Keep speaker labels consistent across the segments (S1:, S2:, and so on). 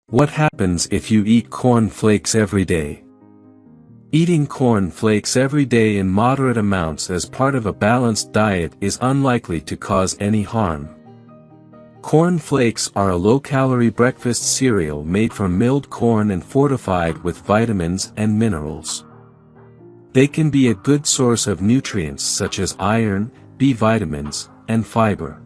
S1: What happens if you eat corn flakes every day? Eating corn flakes every day in moderate amounts as part of a balanced diet is unlikely to cause any harm. Corn flakes are a low-calorie breakfast cereal made from milled corn and fortified with vitamins and minerals. They can be a good source of nutrients such as iron, B vitamins, and fiber.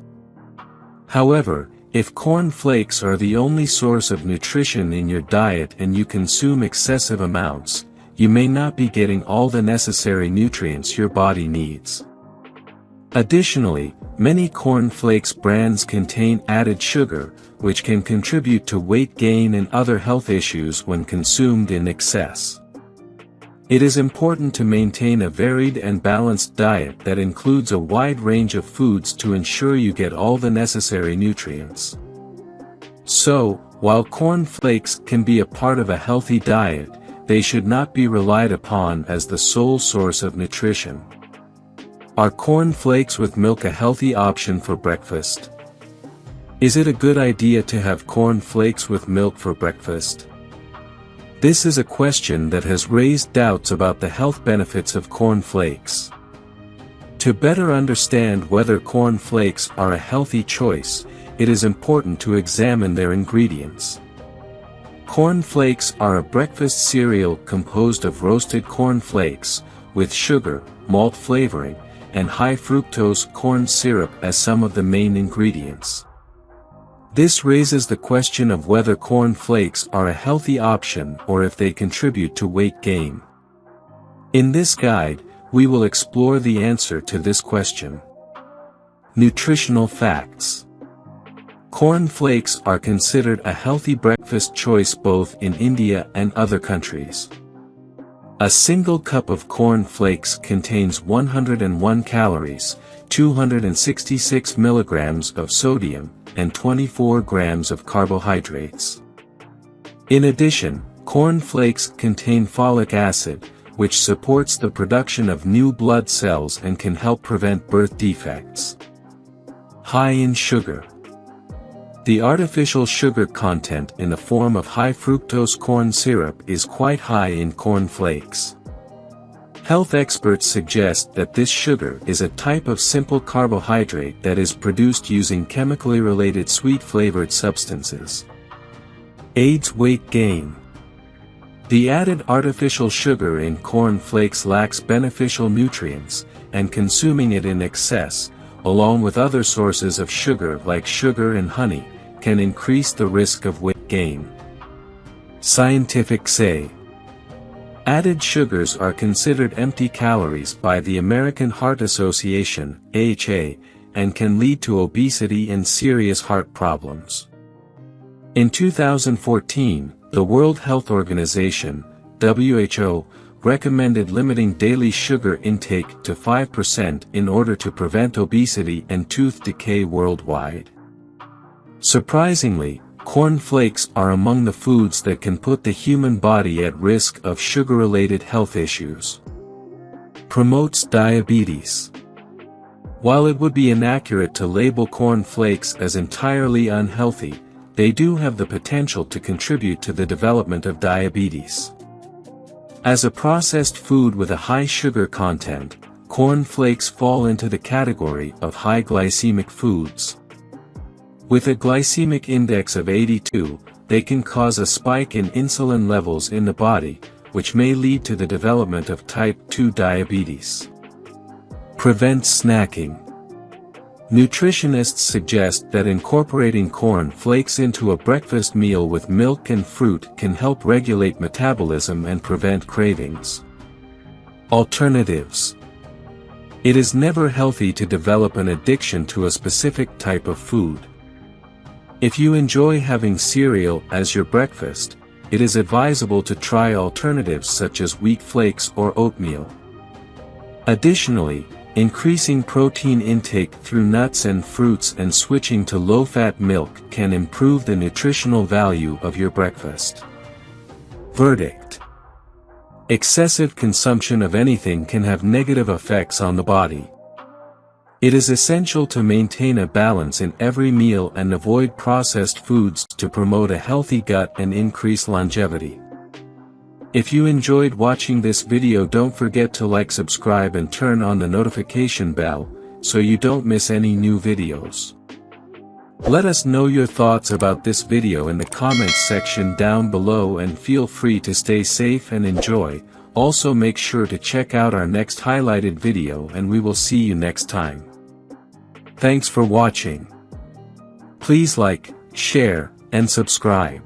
S1: However, if corn flakes are the only source of nutrition in your diet and you consume excessive amounts, you may not be getting all the necessary nutrients your body needs. Additionally, many corn flakes brands contain added sugar, which can contribute to weight gain and other health issues when consumed in excess. It is important to maintain a varied and balanced diet that includes a wide range of foods to ensure you get all the necessary nutrients. So, while corn flakes can be a part of a healthy diet, they should not be relied upon as the sole source of nutrition. Are corn flakes with milk a healthy option for breakfast? Is it a good idea to have corn flakes with milk for breakfast? This is a question that has raised doubts about the health benefits of corn flakes. To better understand whether corn flakes are a healthy choice, it is important to examine their ingredients. Corn flakes are a breakfast cereal composed of roasted corn flakes, with sugar, malt flavoring, and high fructose corn syrup as some of the main ingredients. This raises the question of whether corn flakes are a healthy option or if they contribute to weight gain. In this guide, we will explore the answer to this question. Nutritional facts. Corn flakes are considered a healthy breakfast choice both in India and other countries. A single cup of corn flakes contains 101 calories, 266 milligrams of sodium, and 24 grams of carbohydrates. In addition, corn flakes contain folic acid, which supports the production of new blood cells and can help prevent birth defects. High in sugar. The artificial sugar content in the form of high fructose corn syrup is quite high in corn flakes. Health experts suggest that this sugar is a type of simple carbohydrate that is produced using chemically related sweet-flavored substances. Aids weight gain. The added artificial sugar in corn flakes lacks beneficial nutrients, and consuming it in excess, along with other sources of sugar like sugar and honey, can increase the risk of weight gain. Scientific say. Added sugars are considered empty calories by the American Heart Association, AHA, and can lead to obesity and serious heart problems. In 2014, the World Health Organization, WHO, recommended limiting daily sugar intake to 5% in order to prevent obesity and tooth decay worldwide. Surprisingly, corn flakes are among the foods that can put the human body at risk of sugar-related health issues. Promotes diabetes. While it would be inaccurate to label corn flakes as entirely unhealthy, they do have the potential to contribute to the development of diabetes. As a processed food with a high sugar content, corn flakes fall into the category of high glycemic foods. With a glycemic index of 82, they can cause a spike in insulin levels in the body, which may lead to the development of type 2 diabetes. Prevents snacking. Nutritionists suggest that incorporating corn flakes into a breakfast meal with milk and fruit can help regulate metabolism and prevent cravings. Alternatives. It is never healthy to develop an addiction to a specific type of food. If you enjoy having cereal as your breakfast, it is advisable to try alternatives such as wheat flakes or oatmeal. Additionally, increasing protein intake through nuts and fruits and switching to low-fat milk can improve the nutritional value of your breakfast. Verdict. Excessive consumption of anything can have negative effects on the body. It is essential to maintain a balance in every meal and avoid processed foods to promote a healthy gut and increase longevity. If you enjoyed watching this video, don't forget to like, subscribe and turn on the notification bell, so you don't miss any new videos. Let us know your thoughts about this video in the comments section down below, and feel free to stay safe and enjoy. Also make sure to check out our next highlighted video, and we will see you next time. Thanks for watching. Please like, share, and subscribe.